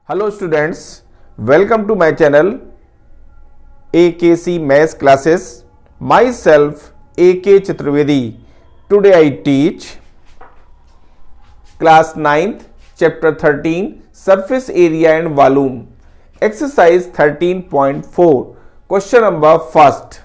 Hello students, welcome to my channel AKC Maths Classes. Myself AK Chaturvedi. Today I teach class 9th chapter 13 surface area and volume. Exercise 13.4. Question number first.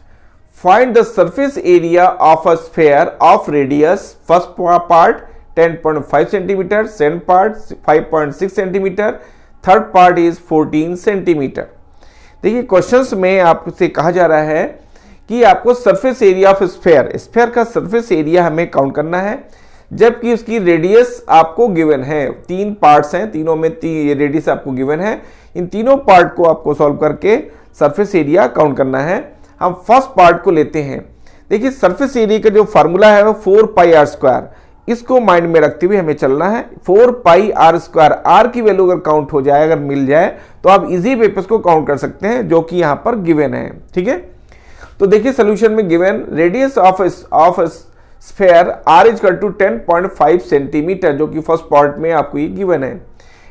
Find the surface area of a sphere of radius. First part 10.5 centimeter, second part 5.6 centimeter, third part is 14 centimetre. देखिए questions में आपसे कहा जा रहा है कि आपको surface area of sphere का सरफेस एरिया हमें काउंट करना है, जबकि उसकी रेडियस आपको गिवन है। तीन पार्ट्स हैं, तीनों में रेडियस आपको गिवन है। इन तीनों पार्ट को आपको सॉल्व करके सरफेस एरिया काउंट करना है। हम फर्स्ट पार्ट को लेते हैं। देखिए सरफेस एरिया का जो फॉर्मूला है वो 4 पाई आर स्क्वायर, इसको माइंड में रखते हुए हमें चलना है। 4 पाई आर स्क्वायर, आर की वैल्यू अगर काउंट हो जाए, अगर मिल जाए तो आप इजी वे पे इसको काउंट कर सकते हैं, जो कि यहां पर गिवन है। ठीक है, तो देखिए सोल्यूशन में given radius of sphere r is to 10.5 centimetre, जो कि फर्स्ट पार्ट में आपको ये गिवन है,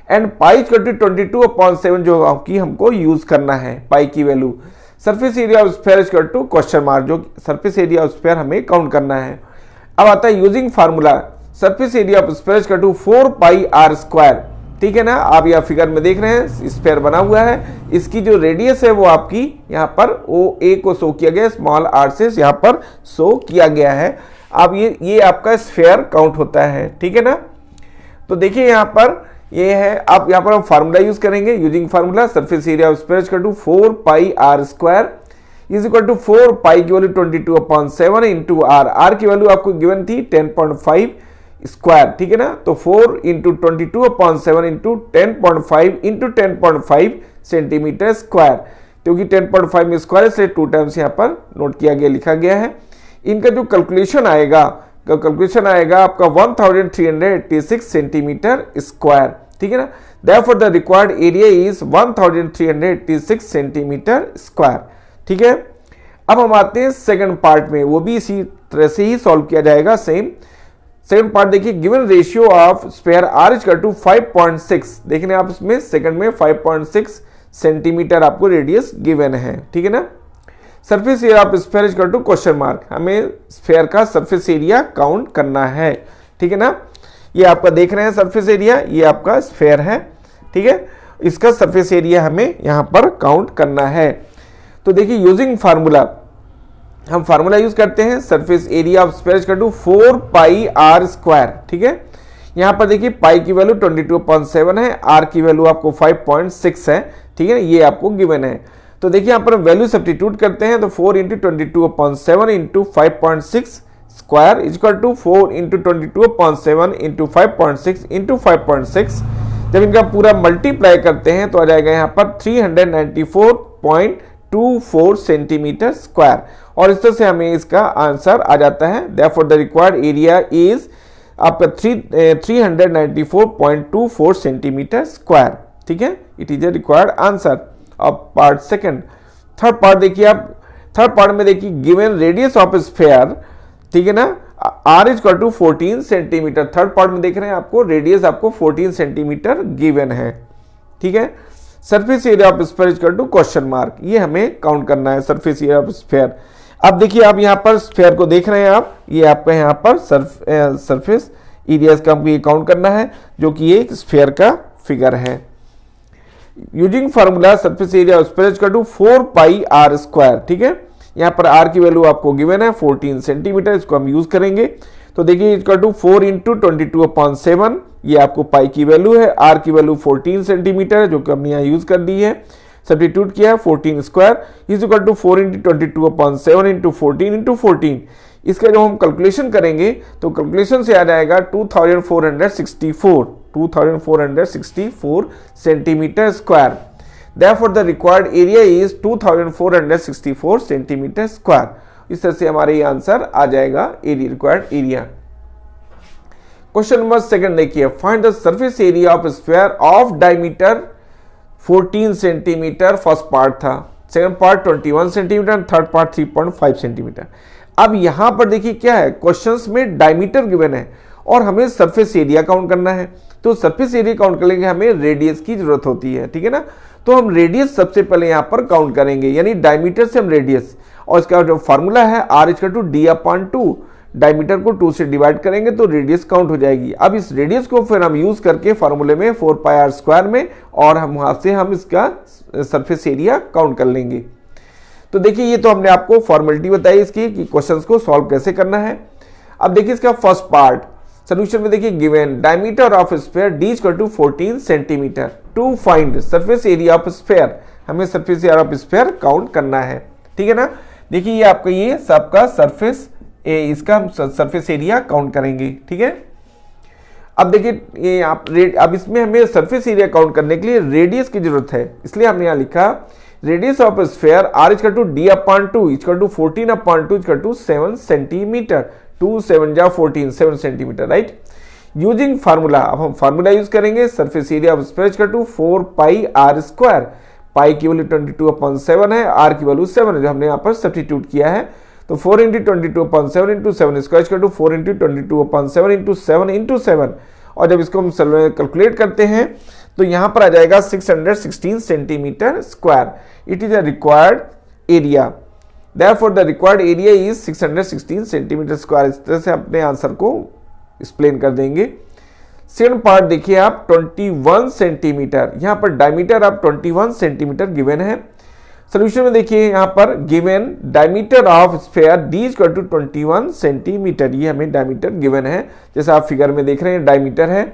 एंड पाई इज टू 22/7 जो आपकी हमको यूज करना है पाई की value. Surface area of sphere is to question mark, जो सरफेस एरिया ऑफ स्फेयर हमें काउंट करना है। अब आता है using formula surface area of sphere is to 4 pi r square. ठीक है ना, आप यह फिगर में देख रहे हैं स्फेयर बना हुआ है, इसकी जो रेडियस है वो आपकी यहाँ पर ओ ए को शो किया गया, स्मॉल आर से यहाँ पर शो किया गया है। अब ये आपका स्फेयर काउंट होता है। ठीक है ना, तो देखिए यहाँ पर ये है। अब यहाँ पर हम फार्मूला यूज करेंगे। Using formula surface area of sphere is to 4 pi r square is equal to 4 pi की वैल्यू 22/7 इंटू आर। आर की वैल्यू आपको गिवन थी 10.5 स्क्वायर। ठीक है ना, तो 4 into 22/7 into 10.5 into 10.5 centimetre square, क्योंकि 10.5 में स्क्वायर इसलिए 2 टाइम्स यहाँ पर नोट किया गया, लिखा गया है। इनका जो कैलकुलेशन आएगा आपका 1386 सेंटीमीटर स्क्वायर। ठीक है ना, therefore the required area is 1386 centimetre square. ठीक है, अब हम आते हैं सेकंड पार्ट में, वो भी इसी तरह से ही सॉल्व किया जाएगा। सेकंड पार्ट देखिए, given ratio of sphere r is to 5.6। देखने आप इसमें सेकंड में 5.6 सेंटीमीटर आपको रेडियस गिवन है। ठीक है ना, surface area of sphere is to question mark, हमें स्फेयर का सरफेस एरिया काउंट करना है। ठीक है ना, ये आपका देख रहे हैं सरफेस एरिया, ये आपका स्फेयर है। ठीक है, इसका सरफेस एरिया हमें यहां पर काउंट करना है। तो देखिए यूजिंग फार्मूला, हम फार्मूला यूज करते हैं surface area of sphere is to 4 pi r square. ठीक है, यहां पर देखिए पाई की वैल्यू 22/7 है, आर की वैल्यू आपको 5.6 है। ठीक है, ये आपको गिवन है। तो देखिए यहां पर वैल्यू सब्स्टिट्यूट करते हैं, तो 4 into 22/7 into 5.6 square is equal to 4 into 22/7 into 5.6 into 5.6। जब इनका पूरा मल्टीप्लाई करते हैं तो आ जाएगा यहाँ पर 394.24 सेंटीमीटर स्क्वायर, और इस तरह से हमें इसका आंसर आ जाता है। Therefore the required area is आपका 394.24 सेंटीमीटर स्क्वायर। ठीक है, it is a required answer of part second. Third part देखिए आप, थर्ड पार्ट में देखिए गिवन रेडियस ऑफ स्फेयर, ठीक है ना, r is to 14 centimetre. Third part में देख रहे हैं आपको रेडियस आपको 14 सेंटीमीटर गिवन है। ठीक है, surface area of sphere is to question mark, ये हमें काउंट करना है सरफेस एरिया ऑफ स्फेयर। अब देखिए आप यहाँ पर स्फेयर को देख रहे हैं आप, ये आपका यहाँ पर सरफेस एरिया का हमको ये काउंट करना है, जो कि एक स्फेयर का फिगर है। Using formula surface area of sphere is to 4 pi r square. ठीक है, यहाँ पर आर की वैल्यू आपको गिवन है 14 सेंटीमीटर, इसको हम यूज करेंगे। तो देखिए इक्वल टू 4 इंटू 22/7, ये आपको पाई की वैल्यू है, आर की वैल्यू 14 सेंटीमीटर है, जो कि हमने यहाँ यूज कर दी है, सब्स्टिट्यूट किया है। 14 square is equal to 4 into 22/7 into 14 into 14। इसका जो हम कैलकुलेशन करेंगे तो कैलकुलेशन से आ जाएगा 2464 centimetre square. Therefore the required area is 2464 centimetre square. इस तरह से हमारे ये आंसर आ जाएगा area, required area. Question number second देखिए, find the surface area of sphere of diameter 14 centimetre. First part था, second part 21 centimetre, third part 3.5 centimetre. अब यहां पर देखिए क्या है, क्वेश्चंस में डायमीटर गिवन है और हमें सरफेस एरिया काउंट करना है। तो सरफेस एरिया काउंट करने के लिए हमें रेडियस की जरूरत होती है, ठीक है ना। तो हम रेडियस सबसे पहले यहाँ पर काउंट करेंगे, यानी डायमीटर से हम रेडियस, और इसका जो फार्मूला है r equal to d upon 2, diameter को 2 से डिवाइड करेंगे तो रेडियस काउंट हो जाएगी। अब इस रेडियस को फिर हम यूज करके फार्मूले में 4πr² में, और हम वहां से हम इसका सरफेस एरिया काउंट कर लेंगे। तो देखिए ये तो हमने आपको फॉर्मेलिटी बताई इसकी कि क्वेश्चंस को सॉल्व कैसे करना है। अब देखिए इसका फर्स्ट पार्ट सोल्यूशन में, देखिए given diameter of sphere d equal to 14 centimetre, to find surface area of sphere, हमें surface area of sphere count करना है, ठीक है ना। देखिए ये आपका ये सबका सरफेस, इसका हम सरफेस एरिया काउंट करेंगे, ठीक है। अब देखिए ये आप अब इसमें हमें सरफेस एरिया काउंट करने के लिए रेडियस की जरूरत है, इसलिए हमने यहाँ लिखा radius of sphere r equal to d upon 2 equal to 14 upon 2 equal to 7 centimetre, 2 7 जा 14, 7 सेंटीमीटर, राइट। यूजिंग फार्मूला, अब हम फार्मूला यूज करेंगे, surface area of sphere equal to 4πr², pi की वैल्यू 22/7 है, r की वैल्यू 7 है जो हमने यहाँ पर सब्स्टिट्यूट किया है। तो 4 × 22/7 × 7 स्क्वायर इक्वल टू 4 × 22/7 × 7 × 7, और जब इसको हम कैलकुलेट करते हैं तो यहाँ पर आ जाएगा 616 centimetre square. It is a required area, therefore the required area is 616 centimetre square. इस तरह से अपने आंसर को एक्सप्लेन कर देंगे। सेकंड पार्ट देखिए आप 21 सेंटीमीटर, यहाँ पर डायमीटर आप 21 सेंटीमीटर गिवन है। सोल्यूशन में देखिए यहाँ पर given diameter of sphere d equal to 21 centimetre, ये हमें डायमीटर गिवन है, जैसा आप फिगर में देख रहे हैं डायमीटर है।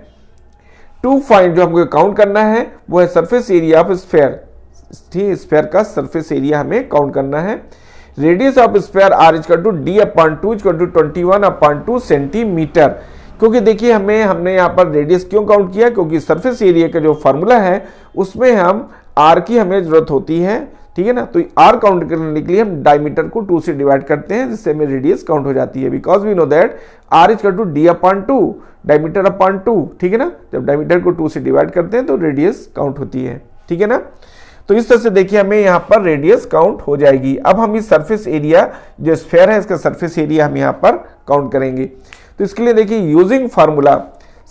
टू फाइंड, जो हमको काउंट करना है वो है सरफेस एरिया ऑफ स्फीयर, ठीक, स्फीयर का सरफेस एरिया हमें काउंट करना है। Radius of sphere r equal to d upon 2 equal to 21/2 centimetre, क्योंकि देखिए हमने यहाँ पर रेडियस क्यों काउंट किया, क्योंकि सरफेस एरिया का जो फार्मूला है उसमें हम r की हमें जरूरत होती है, ठीक है ना। तो r काउंट करने के लिए हम डायमीटर को 2 से डिवाइड करते हैं, जिससे हमें रेडियस काउंट हो जाती है, because we know that r equal to d upon 2, diameter upon 2, ठीक है ना। जब डायमीटर को 2 से डिवाइड करते हैं तो रेडियस काउंट होती है, ठीक है ना। तो इस तरह से देखिए हमें यहाँ पर रेडियस काउंट हो जाएगी। अब हम इस सरफेस एरिया जो स्फीयर है इसका सरफेस एरिया हम यहाँ पर काउंट करेंगे। तो इसके लिए देखिए using formula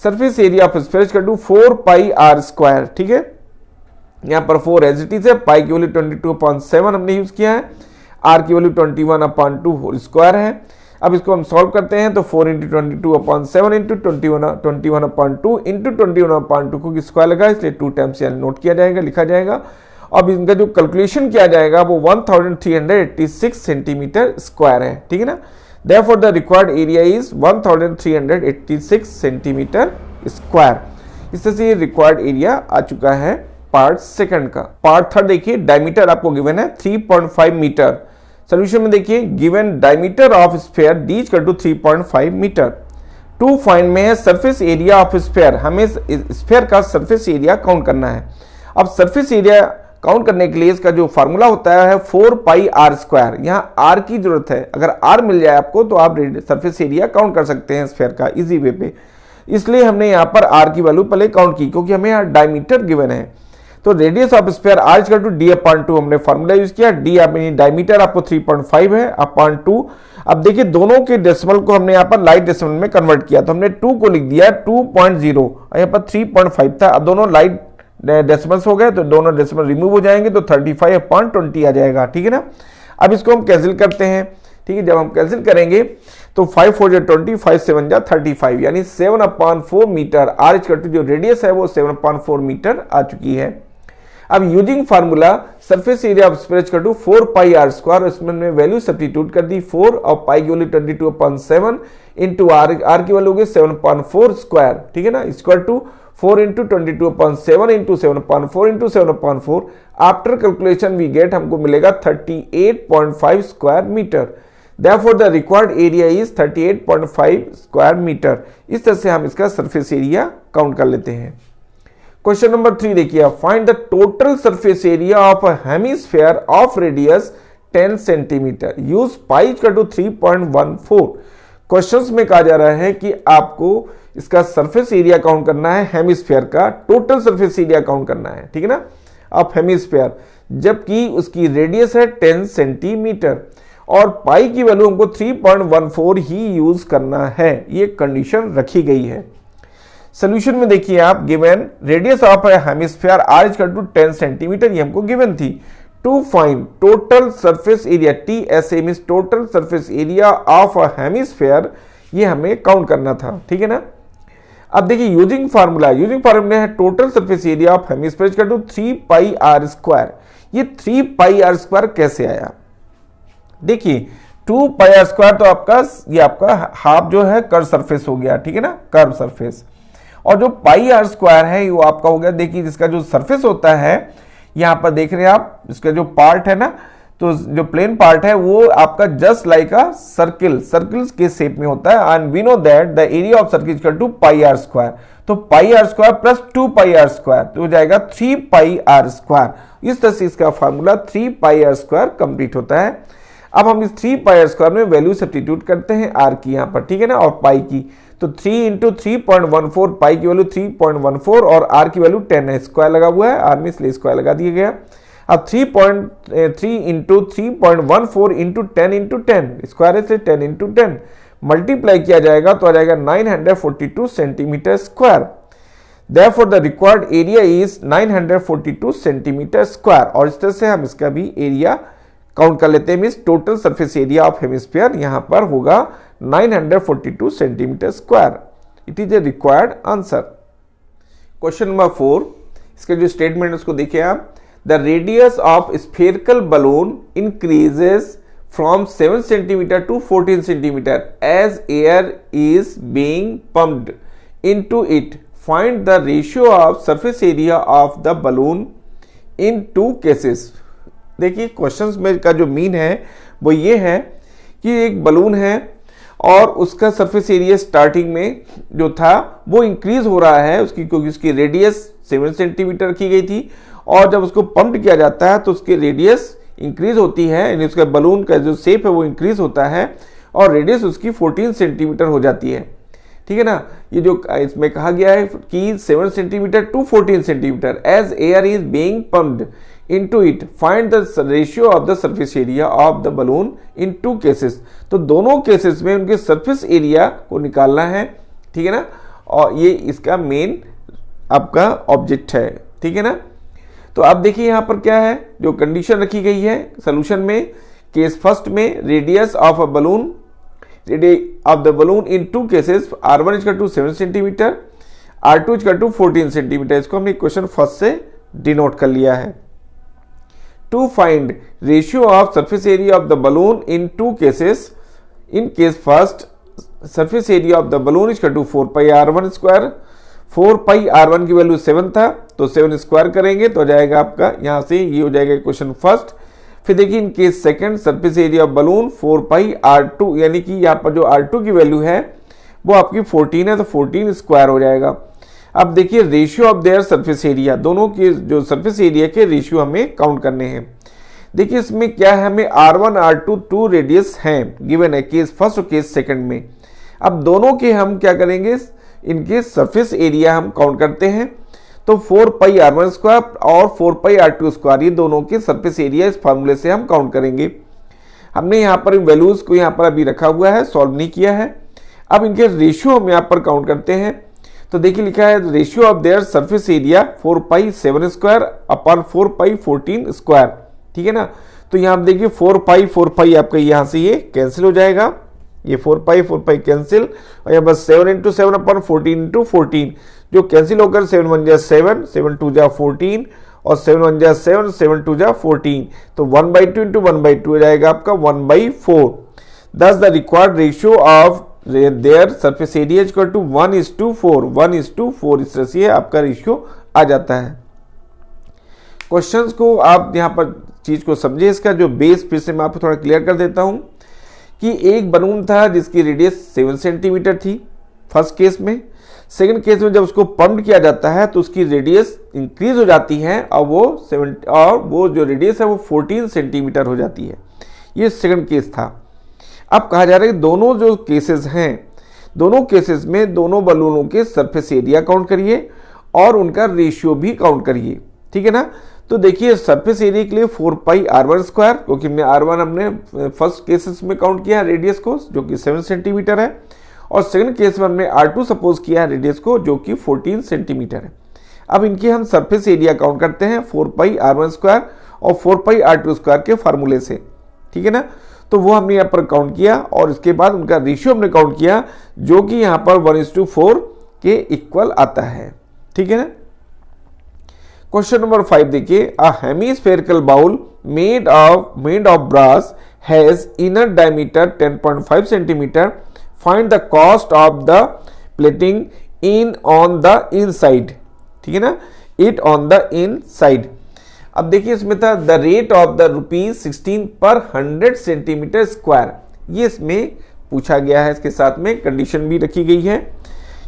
surface area of sphere equal to 4πr², ठीक है। यहाँ पर 4 एज इट इज है, पाई की वैल्यू 22/7 हमने यूज किया है, r की वैल्यू 21/2 होल स्क्वायर है। अब इसको हम सॉल्व करते हैं तो 4 × 22/7 × 21/2 × 21/2 को स्क्वायर लगा, इसलिए 2 टाइम्स यहाँ नोट किया जाएगा, लिखा जाएगा। अब इनका जो कैलकुलेशन किया जाएगा वो 1386 सेंटीमीटर स्क्वायर है, ठीक है ना। Therefore the required area is 1386 centimetre square. इस तरह से ये रिक्वायर्ड एरिया आ चुका है पार्ट सेकंड का। पार्ट थर्ड देखिए डायमीटर आपको गिवन है 3.5 मीटर। सोल्यूशन में देखिए given diameter of sphere d equal to 3.5 metre. To find में है सरफेस एरिया ऑफ स्फीयर, हमें स्फीयर का सरफेस एरिया काउंट करना है। अब सरफेस एरिया काउंट करने के लिए इसका जो फार्मूला होता है 4πr², यहाँ r की जरूरत है। अगर r मिल जाए आपको तो आप सरफेस एरिया काउंट कर सकते हैं स्फीयर का इजी वे पे, इसलिए हमने यहाँ पर r की वैल्यू पहले काउंट की, क्योंकि हमें यहाँ डायमीटर गिवन है। तो radius of sphere r equal to d upon 2 हमने फार्मूला यूज किया, d अपनी डायमीटर आपको 3.5 है अपॉन 2। अब देखिए दोनों के डेसिमल को हमने यहाँ पर लाइट डेसिमल में कन्वर्ट किया, तो हमने 2 को लिख दिया 2.0 और यहाँ पर 3.5 था। अब दोनों लाइट डेसिमल्स हो गए तो दोनों डेसिमल रिमूव हो जाएंगे, तो 35/20 आ जाएगा, ठीक है ना। अब इसको हम कैंसिल करते हैं, ठीक है। जब हम कैंसिल करेंगे तो 5 4 20, 5 7 35, यानी 7/4 मीटर। r इक्वल टू जो रेडियस है वो 7/4 मीटर आ चुकी है। अब using formula surface area of sphere equal to 4πr², इसमें हमने वैल्यू सब्स्टिट्यूट कर दी 4 और पाई की वैल्यू 22/7 इंटू r की वैल्यू होगी 7/4 स्क्वायर, ठीक है ना, equal to 4 × 22/7 into 7/4 into 7/4। After calculation we get, हमको मिलेगा 38.5 square metre. Therefore the required area is 38.5 square metre. इस तरह से हम इसका सरफेस एरिया काउंट कर लेते हैं। क्वेश्चन नंबर 3 देखिए, find the total surface area of a hemisphere of radius 10 centimetre, use pi equal to 3.14। Questions में कहा जा रहा है कि आपको इसका सरफेस एरिया काउंट करना है, हेमिस्फीयर का टोटल सरफेस एरिया काउंट करना है, ठीक है ना, ऑफ हेमिस्फीयर, जबकि उसकी रेडियस है 10 सेंटीमीटर और पाई की वैल्यू हमको 3.14 ही यूज करना है, ये कंडीशन रखी गई है। सोल्यूशन में देखिए आप, given radius of a hemisphere r is equal to 10 centimetre, ये हमको गिवन थी। To find total surface area, TSA means total surface area of a hemisphere, ये हमें काउंट करना था, ठीक है ना। अब देखिए यूजिंग फार्मूला है total surface area of hemisphere equal to 3 pi r square. ये 3 पाई आर स्क्वायर कैसे आया? देखिए 2 पाई आर स्क्वायर तो आपका हाफ जो है कर्व सरफेस हो गया, ठीक है ना, कर्व सरफेस। और जो पाई आर स्क्वायर है वो आपका हो गया, देखिए जिसका जो सरफेस होता है, यहां पर देख रहे हैं आप, इसका जो पार्ट है ना, तो जो प्लेन पार्ट है वो आपका जस्ट लाइक अ सर्किल्स के शेप में होता है। And we know that the area of circle equal to pi r square. तो pi r square plus 2 pi r square तो हो जाएगा 3 पाई आर स्क्वायर। इस तरह से इसका formula 3 pi r square complete होता है। अब हम इस 3 पाई आर स्क्वायर में वैल्यू सब्स्टिट्यूट करते हैं आर की यहां पर, ठीक है ना, और पाई की। तो 3 इंटू 3.14, पाई की वैल्यू 3.14 और आर की वैल्यू 10 है, स्क्वायर लगा हुआ है, आर में इसलिए स्क्वायर लगा दिया गया। अब 3.3 इंटू 3.14 इंटू 10 इंटू 10, स्क्वायर है इसलिए 10 इंटू 10 मल्टीप्लाई किया जाएगा तो आ जाएगा 942 centimetre square. Therefore the required area is 942 centimetre square. और इस तरह से हम इसका भी एरिया काउंट कर लेते हैं, means total surface area of hemisphere यहां पर होगा 942 centimetre square. It is a required answer. Question number 4, इसके जो स्टेटमेंट उसको देखिए आप। The radius of spherical balloon increases from 7 centimeter to 14 centimeter as air is being pumped into it. Find the ratio of surface area of the balloon in two cases. देखिए questions में का जो mean है वो ये है कि एक बलून है और उसका सरफेस एरिया स्टार्टिंग में जो था वो इंक्रीज हो रहा है उसकी, क्योंकि उसकी रेडियस 7 सेंटीमीटर की गई थी और जब उसको पंप किया जाता है तो उसकी रेडियस इंक्रीज होती है, यानी उसका बलून का जो शेप है वो इंक्रीज होता है और रेडियस उसकी 14 सेंटीमीटर हो जाती है, ठीक है ना। ये जो इसमें कहा गया है कि 7 centimetre to 14 centimetre as air is being pumped into it, find the ratio of the surface area of the balloon in two cases. तो दोनों केसेस में उनके सरफेस एरिया को निकालना है, ठीक है ना, और ये इसका मेन आपका ऑब्जेक्ट है, ठीक है ना। तो आप देखिए यहां पर क्या है, जो कंडीशन रखी गई है सोल्यूशन में, केस फर्स्ट में radius of a balloon of the balloon in two cases, R1 equal to 7 centimetre, R2 equal to 14 centimetre. इसको हमने क्वेश्चन फर्स्ट से डिनोट कर लिया है। To find ratio of surface area of the balloon in two cases, in case first surface area of the balloon equal to 4 pi R1 square. 4 pi R1 की value 7 था तो 7 square करेंगे तो हो जाएगा आपका यहां से ये हो जाएगा क्वेश्चन फर्स्ट। फिर देखिए in case second surface area of balloon 4 pi R2, यानी कि यहाँ पर जो R2 की वैल्यू है वो आपकी 14 है तो 14 स्क्वायर हो जाएगा। अब देखिए ratio of their surface area, दोनों के जो सरफेस एरिया के रेशियो हमें काउंट करने हैं। देखिए इसमें क्या है, हमें R1 R2 2 रेडियस हैं गिवन है केस फर्स्ट और केस सेकंड में। अब दोनों के हम क्या करेंगे, इनके सरफेस एरिया हम काउंट करते हैं। तो 4 पाई R1 स्क्वायर और 4 पाई R2 स्क्वायर, ये दोनों के सरफेस एरिया इस फार्मूले से हम काउंट करेंगे। हमने यहाँ पर इन वैल्यूज को यहाँ पर अभी रखा हुआ है, सॉल्व नहीं किया है। अब इनके रेशियो हम यहाँ पर काउंट करते हैं। तो देखिए लिखा है ratio of their surface area 4 pi 7 square upon 4 pi 14 square, ठीक है ना। तो यहाँ आप देखिए 4 पाई आपका यहाँ से ये कैंसिल हो जाएगा, ये 4 पाई कैंसिल, और यहाँ बस 7 इंटू 7 अपॉन 14 इंटू 14 जो कैंसिल होकर 7 1 जा 7, 7 2 जा 14 और 7 1 जा 7, 7 2 जा 14, तो 1/2 इंटू 1/2 हो जाएगा आपका 1/4। Thus the required ratio of their surface area equal to 1:4, 1:4 इस तरह से आपका रेशियो आ जाता है। क्वेश्चंस को आप यहाँ पर चीज को समझे, इसका जो बेस फिर से मैं आपको थोड़ा क्लियर कर देता हूँ कि एक बलून था जिसकी रेडियस 7 सेंटीमीटर थी फर्स्ट केस में। सेकंड केस में जब उसको पंप किया जाता है तो उसकी रेडियस इंक्रीज हो जाती है और वो जो रेडियस है वो 14 सेंटीमीटर हो जाती है। ये सेकंड केस था। अब कहा जा रहा है कि दोनों जो केसेस हैं, दोनों केसेस में दोनों बलूनों के सरफेस एरिया काउंट करिए और उनका रेशियो भी काउंट करिए, ठीक है ना। तो देखिए सरफेस एरिया के लिए 4 पाई R1 स्क्वायर, क्योंकि हमने R1 फर्स्ट केसेस में काउंट किया रेडियस को जो कि 7 सेंटीमीटर है, और सेकंड केस में हमने R2 सपोज किया है रेडियस को, जो कि 14 सेंटीमीटर है। अब इनके हम सरफेस एरिया काउंट करते हैं 4πr1² और 4πr2² के फार्मूले से, ठीक है ना। तो वो हमने यहाँ पर काउंट किया और इसके बाद उनका रेशियो हमने काउंट किया, जो कि यहाँ पर 1:4 के इक्वल आता है, ठीक है ना। क्वेश्चन नंबर 5 देखिए, a hemispherical bowl made of brass has inner diameter 10.5 centimetre, find the cost of the plating in on the inside, ठीक है ना, इट ऑन द इनसाइड। अब देखिए इसमें था द रेट ऑफ द ₹16 पर 100 सेंटीमीटर स्क्वायर, ये इसमें पूछा गया है। इसके साथ में कंडीशन भी रखी गई है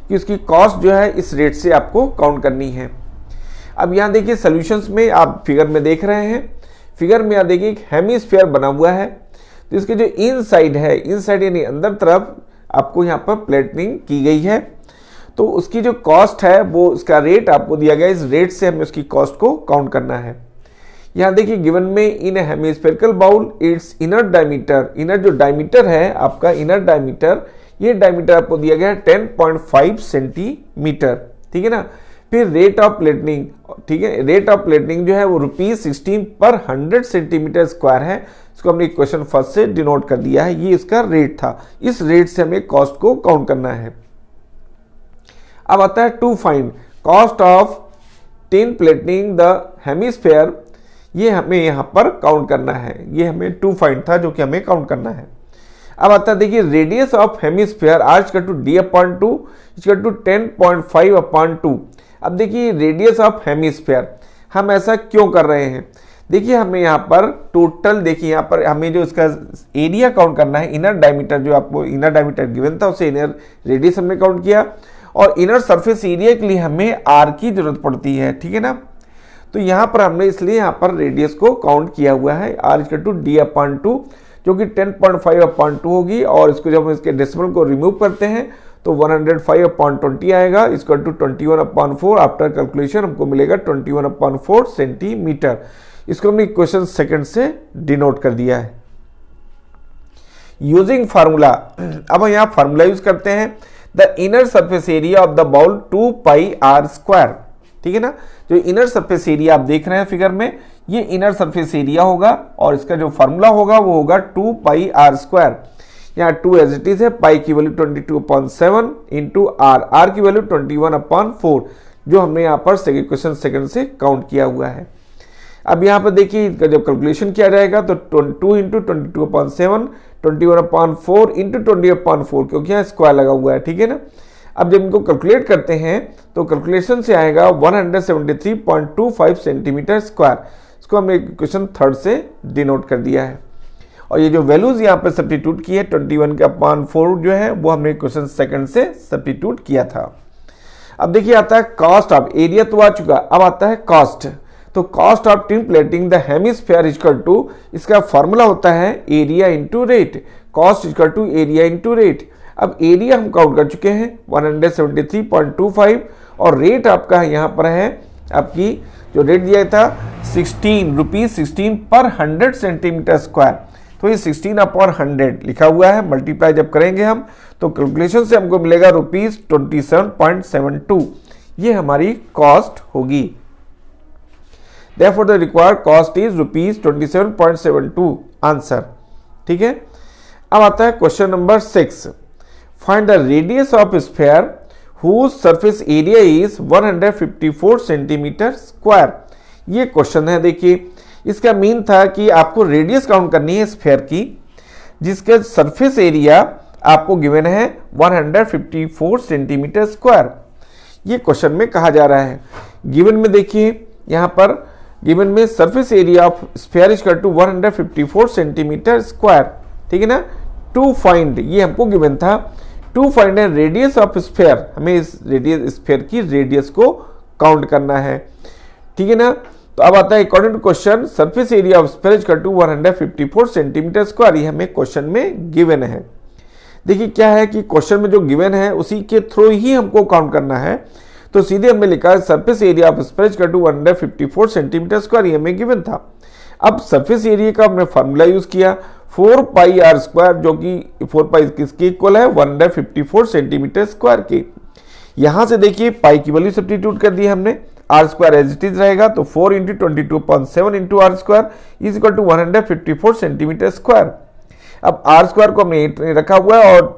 कि उसकी कॉस्ट जो है इस रेट से आपको काउंट करनी है। अब यहाँ देखिए सॉल्यूशंस में आप फिगर में देख रहे हैं, फिगर में यहाँ देखिए एक हेमीस्फीयर बना हुआ है, तो इसके जो इनसाइड है, इनसाइड यानी अंदर तरफ आपको यहाँ पर प्लेटिंग की गई है, तो उसकी जो कॉस्ट है वो उसका रेट आपको दिया गया, इस रेट से हमें उसकी कॉस्ट को काउंट करना है। यहाँ देखिए गिवन में in hemispherical bowl it's inner diameter, inner जो डायमीटर है आपका इनर डायमीटर, ये डायमीटर आपको दिया गया है 10.5 सेंटीमीटर, ठीक है ना। फिर रेट ऑफ प्लेटिंग, ठीक है, रेट ऑफ प्लेटिंग जो है वो ₹16 पर 100 सेंटीमीटर स्क्वायर है, इसको हमने क्वेश्चन फर्स्ट से डिनोट कर दिया है, ये इसका रेट था, इस रेट से हमें कॉस्ट को काउंट करना है। अब आता है to find cost of tin plating the hemisphere, ये हमें यहाँ पर काउंट करना है, ये हमें टू फाइंड था जो कि हमें काउंट करना है। अब आता है देखिए radius of hemisphere R/2 D/2 10.5/2। अब देखिए रेडियस ऑफ हेमीस्फेयर, हम ऐसा क्यों कर रहे हैं, देखिए हमें यहाँ पर टोटल, देखिए यहाँ पर हमें जो इसका एरिया काउंट करना है, इनर डायमीटर जो आपको इनर डायमीटर गिवन था उसे इनर रेडियस हमने काउंट किया, और इनर सरफेस एरिया के लिए हमें R की जरूरत पड़ती है, ठीक है ना। तो यहाँ पर हमने इसलिए यहाँ पर रेडियस को काउंट किया हुआ है R/2 D/2, जो कि 10.5/2 होगी, और इसको जब हम इसके डेसिमल को रिमूव करते हैं तो 105/20 आएगा, इसको 21/4 आफ्टर कैलकुलेशन हमको मिलेगा 21/4 सेंटीमीटर। इसको हमने क्वेश्चन सेकंड से डिनोट कर दिया है यूजिंग फार्मूला। अब यहाँ फार्मूला यूज करते हैं, the inner surface area of the bowl 2πr², ठीक है ना। जो इनर सरफेस एरिया आप देख रहे हैं फिगर में, ये इनर सरफेस एरिया होगा और इसका जो फार्मूला होगा वो होगा 2πr²। यहाँ 2 एज इट इज है, पाई की वैल्यू 22/7 इंटू r की वैल्यू 21/4, जो हमने यहाँ पर क्वेश्चन सेकंड से काउंट किया हुआ है। अब यहाँ पर देखिए इसका जब कैलकुलेशन किया जाएगा तो 2 इंटू 22/7 21/4 इंटू 20/4, क्योंकि यहाँ स्क्वायर लगा हुआ है, ठीक है ना। अब जब इनको कैलकुलेट करते हैं तो कैलकुलेशन से आएगा 173.25 सेंटीमीटर स्क्वायर, इसको हमने क्वेश्चन थर्ड से डिनोट कर दिया है। और ये जो वैल्यूज यहाँ पर सब्स्टिट्यूट की है 21/4 जो है वो हमने क्वेश्चन सेकंड से सब्स्टिट्यूट किया था। अब देखिए आता है कॉस्ट ऑफ, एरिया तो आ चुका, अब आता है कॉस्ट। तो cost of tin plating the hemisphere equal to, इसका फॉर्मूला होता है area into rate, cost equal to area into rate. अब एरिया हम काउंट कर चुके हैं 173.25, और रेट आपका यहाँ पर है, आपकी जो रेट दिया था ₹16 पर 100 सेंटीमीटर स्क्वायर, तो ये 16/100 लिखा हुआ है, मल्टीप्लाई जब करेंगे हम तो कैलकुलेशन से हमको मिलेगा ₹27.72, ये हमारी कॉस्ट होगी। Therefore the required cost is ₹27.72 answer, ठीक है। अब आता है question number 6, find the radius of sphere whose surface area is 154 centimetre square. ये क्वेश्चन है, देखिए इसका मीन था कि आपको रेडियस काउंट करनी है स्फीयर की, जिसका सरफेस एरिया आपको गिवन है 154 सेंटीमीटर स्क्वायर। ये क्वेश्चन में कहा जा रहा है, गिवन में देखिए यहाँ पर गिवन में surface area of sphere is equal to 154 centimetre square, ठीक है ना। टू फाइंड, ये हमको गिवन था, टू फाइंड है रेडियस ऑफ स्फीयर, हमें इस रेडियस स्फीयर की रेडियस को काउंट करना है, ठीक है ना। तो अब आता है according to question surface area of sphere is equal to 154 centimetre square, ये हमें क्वेश्चन में गिवन है। देखिए क्या है कि क्वेश्चन में जो गिवन है उसी के थ्रू ही हमको काउंट करना है, तो सीधे हमने लिखा है surface area of sphere is equal to 154 centimetre square, ये हमें गिवन था। अब सरफेस एरिया का हमने फार्मूला यूज किया, 4 पाई आर स्क्वायर, जो कि 4 पाई किसके इक्वल है, 154 सेंटीमीटर स्क्वायर के। यहां से देखिए पाई की वैल्यू सब्स्टिट्यूट कर दी हमने, r square as it is रहेगा, तो 4 into 22.7 into r square is equal to 154 centimetre square. अब आर स्क्वायर को हमने रखा हुआ है और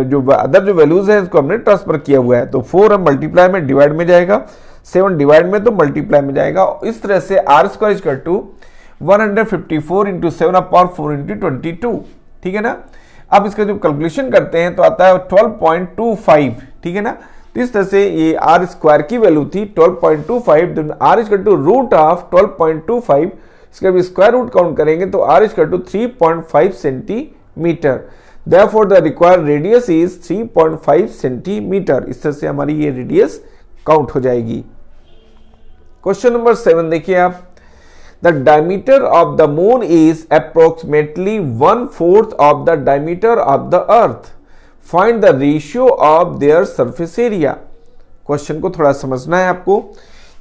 जो अदर जो वैल्यूज है इसको हमने ट्रांसफर किया हुआ है, तो 4 हम मल्टीप्लाई में डिवाइड में जाएगा, 7 डिवाइड में तो मल्टीप्लाई में जाएगा। इस तरह से r square is equal to 154 into 7/4 into 22, ठीक है ना। अब इसका जो कैलकुलेशन करते हैं तो आता है 12.25, ठीक है ना। तो इस तरह से ये आर स्क्वायर की वैल्यू थी 12.25, r is equal to root of 12.25, इसका भी स्क्वायर रूट काउंट करेंगे तो r is equal to 3.5 centimetre. Therefore the required radius is 3.5 centimetre. इस तरह से हमारी ये रेडियस काउंट हो जाएगी। क्वेश्चन नंबर 7 देखिए आप, the diameter of the moon is approximately 1/4 of the diameter of the earth, find the ratio of their surface area. Question को थोड़ा समझना है आपको।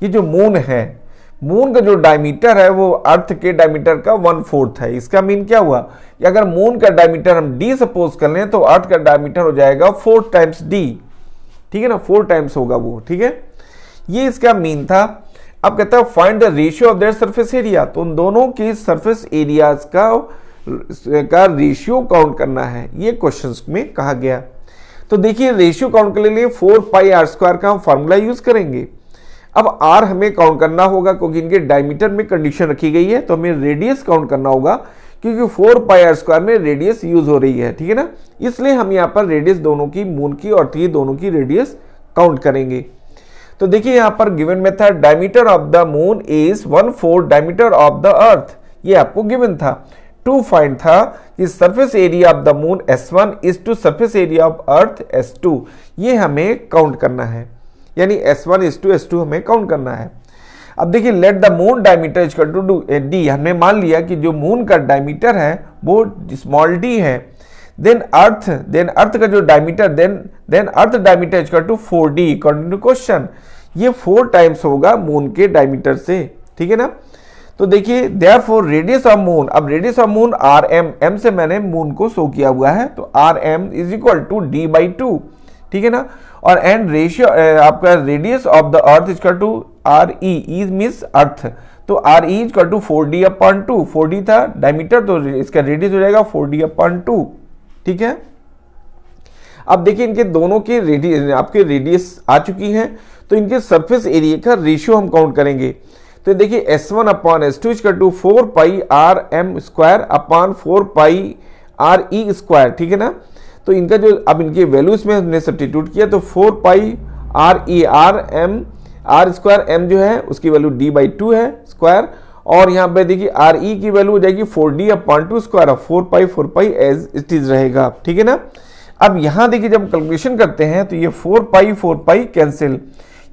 ये जो मून है, मून का जो डायमीटर है वो अर्थ के डायमीटर का 1/4 है। इसका मीन क्या हुआ कि अगर मून का डायमीटर हम d सपोज कर लें तो अर्थ का डायमीटर हो जाएगा 4 टाइम्स d, ठीक है ना, 4 टाइम्स होगा वो, ठीक है। ये इसका मीन था। अब कहता है find the ratio of their surface area, तो उन दोनों के सरफेस एरियाज का रेशियो काउंट करना है, ये क्वेश्चंस में कहा गया। तो देखिए रेशियो काउंट करने के लिए 4 पाई आर स्क्वायर का हम फार्मूला यूज करेंगे। अब आर हमें काउंट करना होगा क्योंकि इनके डायमीटर में कंडीशन रखी गई है, तो हमें रेडियस काउंट करना होगा क्योंकि 4 पाई आर स्क्वायर में रेडियस यूज हो रही है, ठीक है ना। इसलिए हम यहाँ पर रेडियस दोनों की, मून की और ये दोनों की रेडियस काउंट करेंगे। तो देखिए यहाँ पर given method diameter of the moon is 1/4 diameter of the earth, ये आपको गिवन था। टू फाइंड था कि surface area of the moon S1 is to surface area of earth S2, ये हमें काउंट करना है, यानी S1 इज टू S2 हमें काउंट करना है। अब देखिए let the moon diameter is equal to d, हमने मान लिया कि जो मून का डायमीटर है वो स्मॉल d है। देन अर्थ का जो diameter, then earth diameter is equal to 4d according to question, ये 4 टाइम्स होगा मून के डायमीटर से, ठीक है ना। तो देखिए देयरफॉर रेडियस ऑफ मून, अब radius of moon rm, m से मैंने मून को शो किया हुआ है, तो rm is equal to d/2, ठीक है ना। और एंड रेशियो आपका radius of the earth is equal to re, is means earth, तो re is equal to 4d/2, 4d था डायमीटर तो इसका रेडियस हो जाएगा 4d/2, ठीक है। अब देखिए इनके दोनों के रेडियस, आपके रेडियस आ चुकी हैं, तो इनके सरफेस एरिया का रेशियो हम काउंट करेंगे। तो देखिए S1/S2 is equal to 4 pi rm square upon 4 pi re square, ठीक है ना। तो इनका जो अब इनके वैल्यूज में हमने सब्स्टिट्यूट किया तो 4 पाई r स्क्वायर m जो है उसकी वैल्यू d/2 है स्क्वायर, और यहाँ पे देखिए re की वैल्यू हो जाएगी 4d/2 square, 4 pi as it is रहेगा, ठीक है ना। अब यहाँ देखिए जब कैलकुलेशन करते हैं तो ये 4 पाई कैंसिल,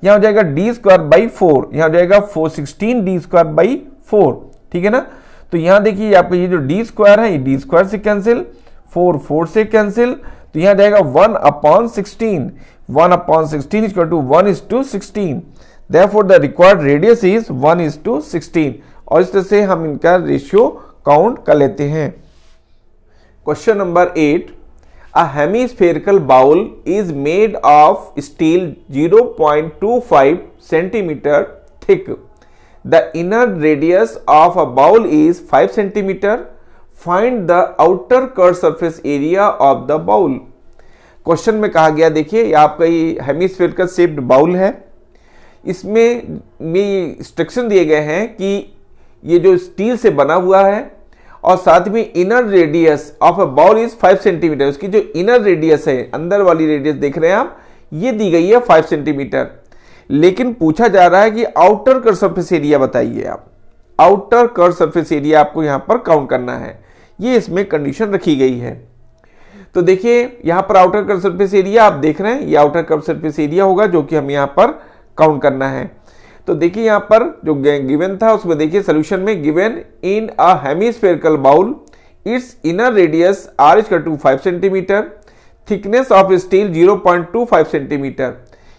यहाँ हो जाएगा d²/4, यहाँ हो जाएगा 16d²/4, ठीक है ना। तो यहाँ देखिए आपका ये जो d² है ये d² से कैंसिल, 4 से कैंसिल, तो यहाँ जाएगा 1/16, 1/16 equal to 1:16, therefore the required radius is 1:16, और इस तरह से हम इनका रेशियो काउंट कर लेते हैं। Question number 8, a hemispherical bowl is made of steel 0.25 centimeter thick. The inner radius of a bowl is 5 centimeter. Find the outer curved surface area of the bowl. Question में कहा गया, देखिए ये आपका ये हेमिस्फेरिकल शेप्ड बाउल है, इसमें instruction दिए गए हैं कि ये जो स्टील से बना हुआ है और साथ में inner radius of a bowl is 5 centimetre, उसकी जो इनर रेडियस है, अंदर वाली रेडियस देख रहे हैं आप, ये दी गई है 5 सेंटीमीटर। लेकिन पूछा जा रहा है कि आउटर कर्व सरफेस एरिया बताइए आप, आउटर कर्व सरफेस एरिया आपको यहां पर काउंट करना है, ये इसमें कंडीशन रखी गई है। तो देखिए यहां पर आउटर कर्व सरफेस एरिया आप देख रहे हैं, ये आउटर कर्व सरफेस एरिया होगा जो कि हम यहां पर काउंट करना है। तो देखिए यहां पर जो गिवन था उसमें देखिए सोल्यूशन में given in a hemispherical bowl it's inner radius r is equal to 5 centimetre, thickness of steel 0.25 centimetre.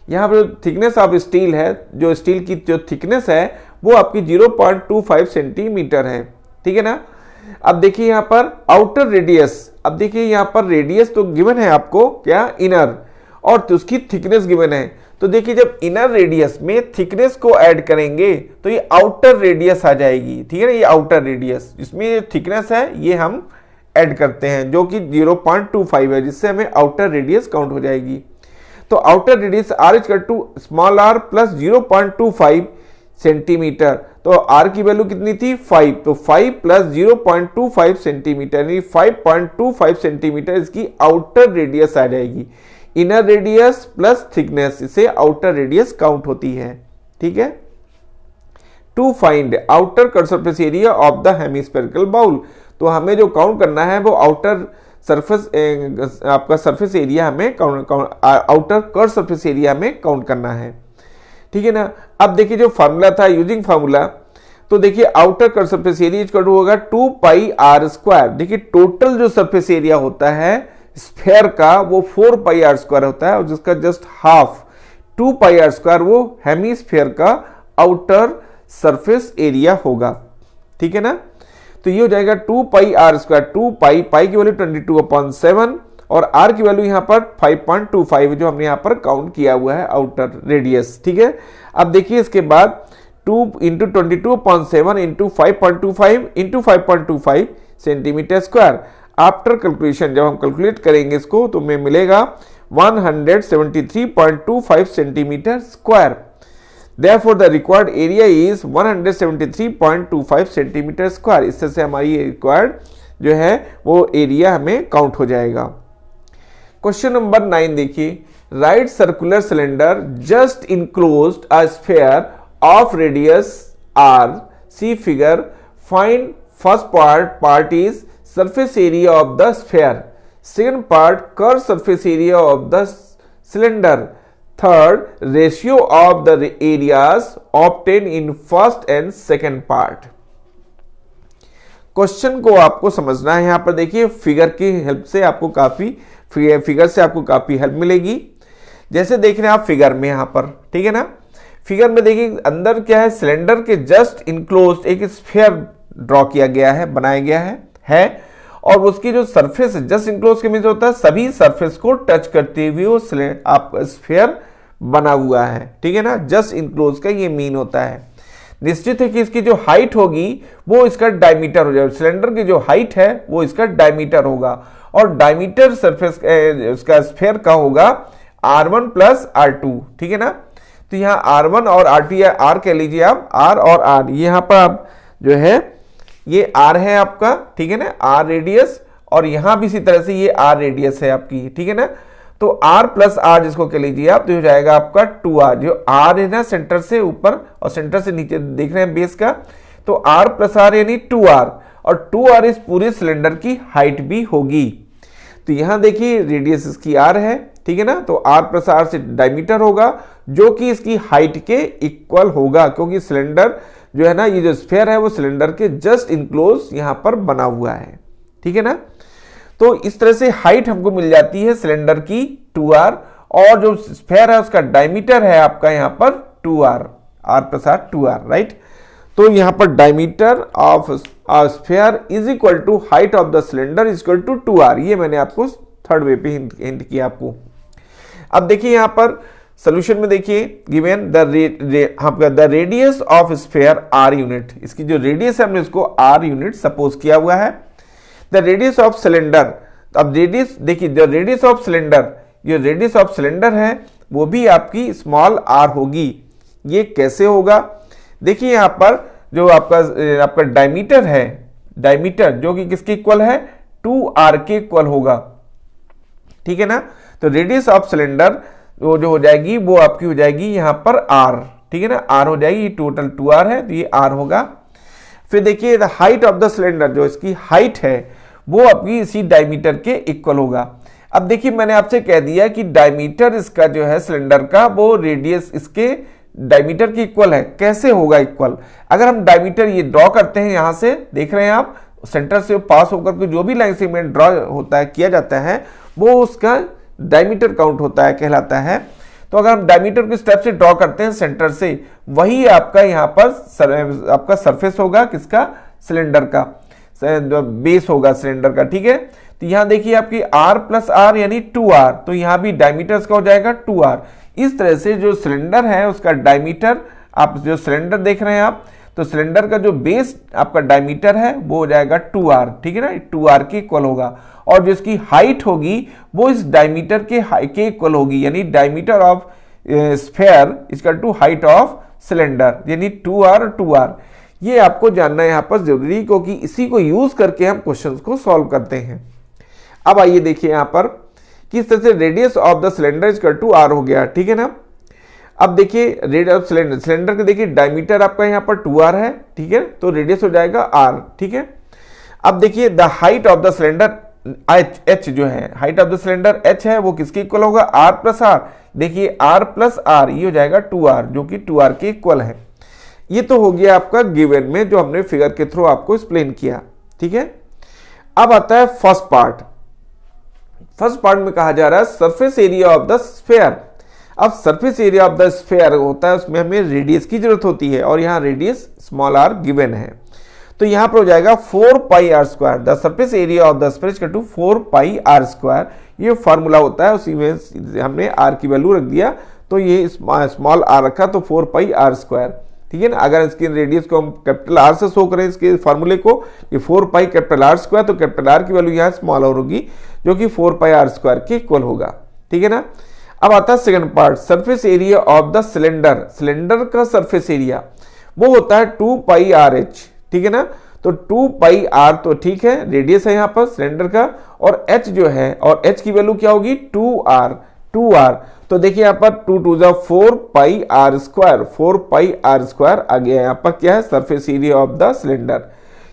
यहाँ पर जो थिकनेस ऑफ स्टील है, जो स्टील की जो थिकनेस है वो आपकी 0.25 सेंटीमीटर है, ठीक है ना। अब देखिए यहाँ पर आउटर रेडियस, अब देखिए यहाँ पर रेडियस तो गिवन है आपको क्या, इनर, और तो उसकी थिकनेस गिवन है। तो देखिए जब इनर रेडियस में थिकनेस को ऐड करेंगे तो ये आउटर रेडियस आ जाएगी, ठीक है ना, ये आउटर रेडियस, इसमें थिकनेस है ये हम ऐड करते हैं जो कि 0.25 है, जिससे हमें आउटर रेडियस काउंट हो जाएगी। तो outer radius r equal to small r plus 0.25 centimetre. तो r की वैल्यू कितनी थी 5, तो 5 प्लस 0.25 सेंटीमीटर यानी 5.25 सेंटीमीटर इसकी आउटर रेडियस आ जाएगी। इनर रेडियस प्लस थिकनेस, इसे आउटर रेडियस काउंट होती है, ठीक है। To find outer curve surface area of the hemispherical bowl, तो हमें जो काउंट करना है वो आउटर सरफेस आपका सरफेस एरिया हमें आउटर कर्व सरफेस एरिया में काउंट करना है, ठीक है ना। अब देखिए जो फार्मूला था यूजिंग फार्मूला, तो देखिए outer curve surface area equal to होगा 2 पाई आर स्क्वायर। देखिए टोटल जो सरफेस एरिया होता है स्फेयर का वो 4 पाई आर स्क्वायर होता है, और जिसका just half 2 pi r square वो हेमिस्फेयर का आउटर सरफेस एरिया होगा, ठीक है ना। तो ये हो जाएगा 2 पाई आर स्क्वायर, 2 पाई, पाई की वैल्यू 22/7 और आर की वैल्यू यहाँ पर 5.25 जो हमने यहाँ पर काउंट किया हुआ है आउटर रेडियस, ठीक है। अब देखिए इसके बाद 2 into 22/7 into 5.25 into 5.25 centimetre square. After calculation जब हम कैलकुलेट करेंगे इसको तो हमें मिलेगा 173.25 centimetre square. Therefore, the required area is 173.25 centimetre square. इससे से हमारी रिक्वायर्ड जो है वो एरिया हमें काउंट हो जाएगा। क्वेश्चन नंबर 9 देखिए, right circular cylinder just enclosed a sphere of radius r, see figure, find first part is surface area of the sphere, second part curved surface area of the cylinder, third ratio of the areas obtained in first and second part। Question को आपको समझना है। यहां पर देखिए figure की help से आपको काफी हेल्प मिलेगी। जैसे देख रहे हैं आप फिगर में यहां पर, ठीक है ना। फिगर में देखिए अंदर क्या है, सिलेंडर के जस्ट इनक्लोज्ड एक स्फीयर ड्रॉ किया गया है, बनाया गया है और उसकी जो सरफेस जस्ट इनक्लोज के मीन होता है सभी सरफेस को टच करते हुए वो आपका स्फीयर बना हुआ है, ठीक है ना। जस्ट इनक्लोज का ये मीन होता है। निश्चित है कि इसकी जो हाइट होगी वो इसका डायमीटर हो जाएगा, सिलेंडर की जो हाइट है वो इसका डायमीटर होगा और डायमीटर सरफेस उसका स्फीयर का होगा R1 प्लस R2, ठीक है ना। तो यहाँ R1 और R2 या R कह लीजिए आप, R और R, यहाँ पर आप जो है ये R है आपका, ठीक है ना, R रेडियस, और यहां भी इसी तरह से ये R रेडियस है आपकी, ठीक है ना। तो R प्लस R जिसको कह लीजिए आप, तो हो जाएगा आपका 2R। जो R है ना सेंटर से ऊपर और सेंटर से नीचे देख रहे हैं बेस का, तो R प्लस R यानी 2R, और 2R इस पूरे सिलेंडर की हाइट भी होगी। तो यहां देखिए रेडियस इसकी R है, ठीक है ना, तो R प्लस R से डायमीटर होगा जो कि इसकी हाइट के इक्वल होगा, क्योंकि सिलेंडर जो है ना, ये जो स्फीयर है वो सिलेंडर के जस्ट इनक्लोज यहां पर बना हुआ है, ठीक है ना। तो इस तरह से हाइट हमको मिल जाती है सिलेंडर की 2R, और जो स्फीयर है उसका डायमीटर है आपका यहां पर 2R, R plus R 2R, right. तो यहां पर diameter of sphere is equal to height of the cylinder is equal to 2R। ये मैंने आपको थर्ड वे पे हिंट किया आपको। अब देखिए यहां पर सोल्यूशन में देखिए given the radius of sphere R unit, इसकी जो रेडियस है हमने इसको R यूनिट सपोज किया हुआ है। द रेडियस ऑफ सिलेंडर, अब रेडियस देखिए जो रेडियस ऑफ सिलेंडर है वो भी आपकी स्मॉल r होगी। ये कैसे होगा, देखिए यहां पर जो आपका डायमीटर है, डायमीटर जो कि किसके इक्वल है 2R के इक्वल होगा, ठीक है ना। तो रेडियस ऑफ सिलेंडर वो जो हो जाएगी वो आपकी हो जाएगी यहां पर R, ठीक है ना, R हो जाएगी, टोटल 2R है तो ये R होगा। फिर देखिए the height of the cylinder, जो इसकी हाइट है वो आपकी इसी डायमीटर के इक्वल होगा। अब देखिए मैंने आपसे कह दिया कि डायमीटर इसका जो है सिलेंडर का वो रेडियस इसके डायमीटर के इक्वल है। कैसे होगा इक्वल, अगर हम डायमीटर ये ड्रॉ करते हैं, यहां से देख रहे हैं आप सेंटर से पास होकर के जो भी लाइन सेगमेंट ड्रॉ होता है किया जाता है वो उसका डायमीटर काउंट होता है, कहलाता है। तो अगर हम डायमीटर के स्टेप से ड्रॉ करते हैं सेंटर से, वही आपका यहाँ पर आपका सरफेस होगा किसका, सिलेंडर का। बेस होगा सिलेंडर का, ठीक है। तो यहाँ देखिए आपकी r प्लस आर यानी 2r, तो यहाँ भी डायमीटर का हो जाएगा 2r। इस तरह से जो सिलेंडर है उसका डायमीटर, आप जो सिलेंडर देख रहे हैं आप, तो सिलेंडर का जो बेस आपका डायमीटर है वो हो जाएगा 2r, ठीक है ना, 2r के इक्वल होगा। और जो इसकी हाइट होगी वो इस डायमीटर के इक्वल होगी, यानी diameter of sphere equal to height of cylinder, यानी 2r। ये आपको जानना है यहाँ पर जरूरी, क्योंकि इसी को यूज करके हम क्वेश्चंस को सॉल्व करते हैं। अब आइए देखिए यहाँ पर किस तरह से radius of the cylinder equal to r हो गया, ठीक है ना। अब देखिए रेडियस ऑफ सिलेंडर के देखिए डायमीटर आपका यहाँ पर 2r है, ठीक है, तो रेडियस हो जाएगा r, ठीक है। अब देखिए the height of the cylinder h जो है, height of the cylinder h है, वो किसके इक्वल होगा, r प्लस r। देखिए r प्लस r ये हो जाएगा 2r, जो कि 2r के इक्वल है। ये तो हो गया आपका गिवन में, जो हमने फिगर के थ्रू आपको एक्सप्लेन किया, ठीक है। अब आता है फर्स्ट पार्ट। फर्स्ट पार्ट में कहा जा रहा है surface area of the sphere. अब surface area of the sphere होता है, उसमें हमें रेडियस की जरूरत होती है, और यहाँ रेडियस स्मॉल r गिवन है। तो यहाँ पर हो जाएगा 4 pi r square, the surface area of the sphere equal to 4 pi r square. ये फार्मूला होता है, उसी में हमने r की वैल्यू रख दिया, तो ये स्मॉल r रखा, तो 4 पाई r स्क्वायर, ठीक है ना। अगर इसकी रेडियस को हम कैपिटल R से शो करें इसके फार्मूले को, ये 4 पाई कैपिटल R स्क्वायर, तो कैपिटल R की वैल्यू यहाँ स्मॉल r होगी, जो कि 4 पाई r स्क्वायर के इक्वल होगा, ठीक है ना। अब आता है second part, surface area of the cylinder. Cylinder का सरफेस एरिया वो होता है 2 पाई RH, ठीक है ना। तो 2 पाई r तो ठीक है, रेडियस है यहाँ पर सिलेंडर का, और h जो है, और h की वैल्यू क्या होगी 2r। तो देखिए यहाँ पर 2 2 जा 4 pi r square, 4 pi r square आ गया। यहाँ पर क्या है, surface area of the cylinder.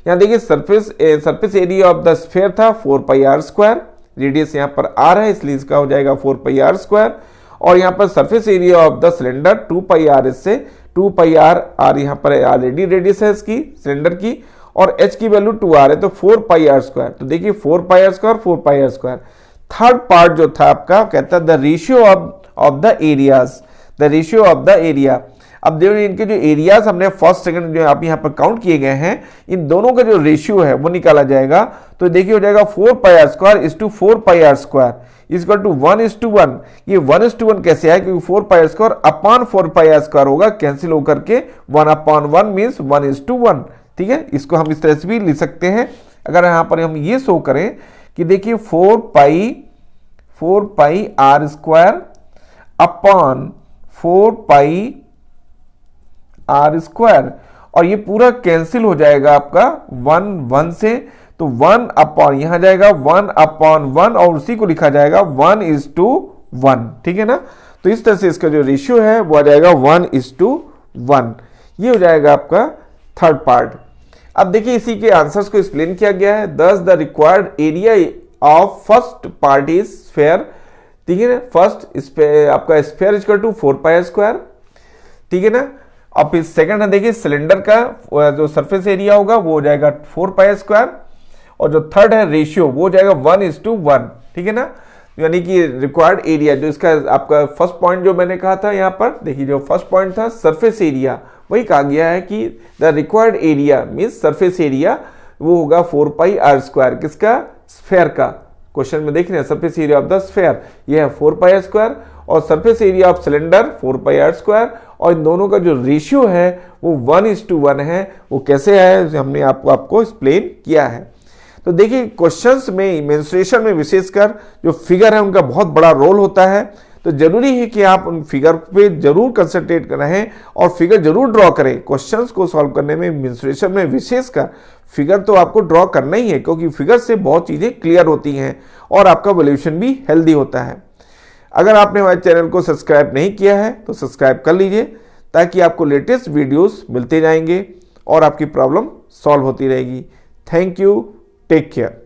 यहाँ देखिए surface area of the sphere था 4 पाई r स्क्वायर, रेडियस यहाँ पर r है, इसलिए इसका हो जाएगा 4 पाई r स्क्वायर। और यहाँ पर surface area of the cylinder 2 pi r से 2 पाई r यहाँ पर ऑलरेडी रेडियस है इसकी सिलेंडर की, और h की वैल्यू 2r है, तो 4 पाई r स्क्वायर। तो देखिए 4 pi r square, 4 pi r square. Third part जो था आपका कहता है the ratio of the areas, the ratio of the area. अब देखो इनके जो एरियाज हमने फर्स्ट सेकंड जो आप यहाँ पर काउंट किए गए हैं, इन दोनों का जो रेशियो है वो निकाला जाएगा। तो देखिए हो जाएगा 4 pi r square is to 4 pi r square is equal to 1:1। ये 1:1 कैसे है, क्योंकि 4 pi r square upon 4 pi r square होगा, कैंसिल होकर के 1/1 मीन्स 1:1, ठीक है। इसको हम इस तरह से भी लिख सकते हैं। अगर यहाँ पर हम ये शो करें कि देखिए 4 pi r square upon 4 pi r square, और ये पूरा कैंसिल हो जाएगा आपका 1 से, तो 1 अपॉन यहाँ जाएगा 1/1, और उसी को लिखा जाएगा 1:1, ठीक है ना। तो इस तरह से इसका जो रेशियो है वो आ जाएगा 1:1। ये हो जाएगा आपका थर्ड पार्ट। अब देखिए इसी के आंसर्स को एक्सप्लेन किया गया है। Thus the required area of first part is sphere, ठीक है ना। फर्स्ट आपका sphere equal to 4 pi square, ठीक है ना। अब फिर सेकंड है देखिए सिलेंडर का जो सरफेस एरिया होगा वो हो जाएगा 4 पाई स्क्वायर, और जो थर्ड है रेशियो वो हो जाएगा 1:1, ठीक है ना। यानी कि रिक्वायर्ड एरिया जो इसका आपका फर्स्ट पॉइंट जो मैंने कहा था, यहाँ पर देखिए जो फर्स्ट पॉइंट था सरफेस एरिया, वही कहा गया है कि the required area means surface area वो होगा 4 पाई r स्क्वायर, किसका, स्फेयर का। क्वेश्चन में देख रहे हैं surface area of the sphere ये है 4 पाई r स्क्वायर, और surface area of cylinder 4 pi r square, और इन दोनों का जो रेशियो है वो 1:1 है। वो कैसे है हमने आपको एक्सप्लेन किया है। तो देखिए क्वेश्चंस में मेंस्ट्रुएशन में विशेषकर जो फिगर है उनका बहुत बड़ा रोल होता है, तो जरूरी है कि आप उन फिगर पे जरूर कंसंट्रेट कर रहे हैं और फिगर जरूर ड्रॉ करें। क्वेश्चंस को सॉल्व करने में मेंस्ट्रुएशन में विशेषकर फिगर तो आपको ड्रॉ करना ही है, क्योंकि फिगर से बहुत चीज़ें क्लियर होती हैं और आपका वैल्यूएशन भी हेल्दी होता है। अगर आपने हमारे चैनल को सब्सक्राइब नहीं किया है तो सब्सक्राइब कर लीजिए, ताकि आपको लेटेस्ट वीडियोस मिलते जाएंगे और आपकी प्रॉब्लम सॉल्व होती रहेगी। Thank you, take care.